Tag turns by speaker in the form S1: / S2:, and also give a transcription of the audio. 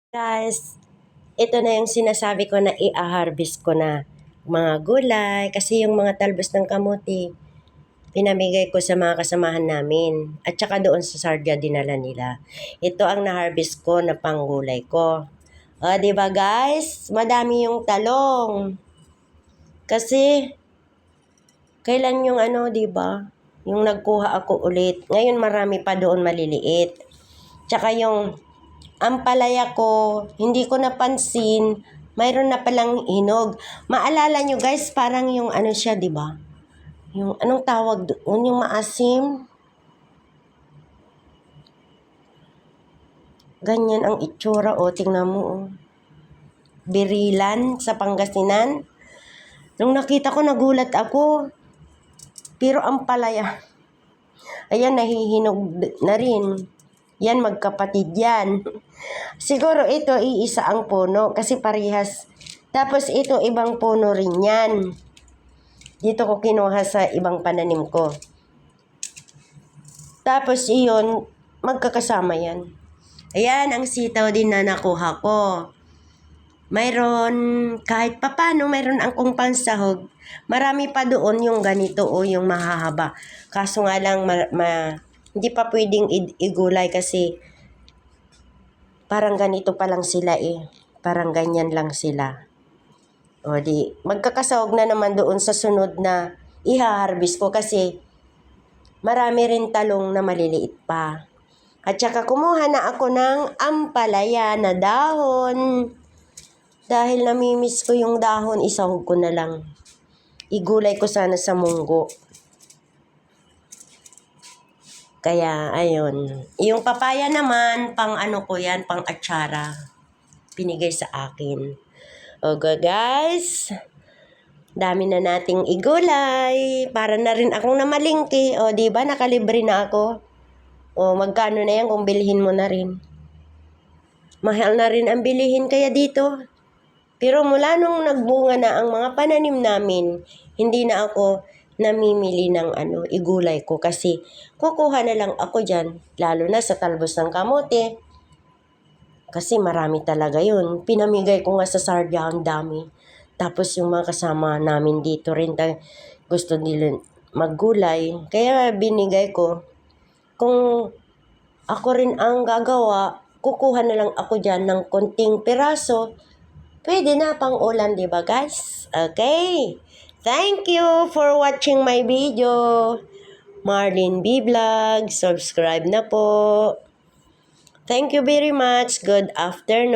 S1: Guys, ito na yung sinasabi ko na i-harvest ko na mga gulay kasi yung mga talbos ng kamuti pinamigay ko sa mga kasamahan namin at saka doon sa Sardia dinala nila. Ito ang na-harvest ko na panggulay ko. O, di ba guys? Madami yung talong. Kasi kailan yung di ba? Yung nagkuha ako ulit. Ngayon marami pa doon maliliit. Tsaka yung ampalaya ko, hindi ko napansin, mayroon na palang hinog. Maalala nyo guys, parang yung siya, di ba? Yung anong tawag doon, yung maasim. Ganyan ang itsura, tingnan mo, Birilan sa Pangasinan. Nung nakita ko, nagulat ako. Pero ampalaya, ayan, nahihinog na rin. Yan, magkapatid yan. Siguro ito, iisa ang puno kasi parehas. Tapos ito, ibang puno rin yan. Dito ko kinuha sa ibang pananim ko. Tapos iyon, magkakasama yan. Ayan, ang sitaw din na nakuha ko. Mayroon, kahit papano, mayroon akong pansahog. Marami pa doon yung ganito o yung mahahaba. Kaso nga lang, hindi pa pwedeng igulay kasi parang ganito pa lang sila Parang ganyan lang sila. O di, magkakasahog na naman doon sa sunod na iha-harvest ko kasi marami rin talong na maliliit pa. At saka kumuha na ako ng ampalaya na dahon. Dahil namimiss ko yung dahon, isahog ko na lang. Igulay ko sana sa munggo. Kaya, ayun. Yung papaya naman, pang ko yan, pang atsara. Pinigay sa akin. Okay guys, dami na nating igulay. Para na rin akong namalingki. O diba, nakalibre na ako. O magkano na yan kung bilhin mo na rin. Mahal na rin ang bilihin kaya dito. Pero mula nung nagbunga na ang mga pananim namin, hindi na ako namimili ng igulay ko kasi kukuha na lang ako dyan, lalo na sa talbos ng kamote. Kasi marami talaga yun. Pinamigay ko nga sa Sardia, ang dami. Tapos yung mga kasama namin dito rin, gusto nila maggulay. Kaya binigay ko. Kung ako rin ang gagawa, kukuha na lang ako dyan ng konting piraso. Pwede na pang ulam, di ba guys? Okay. Thank you for watching my video. Marlene B Vlog. Subscribe na po. Thank you very much. Good afternoon.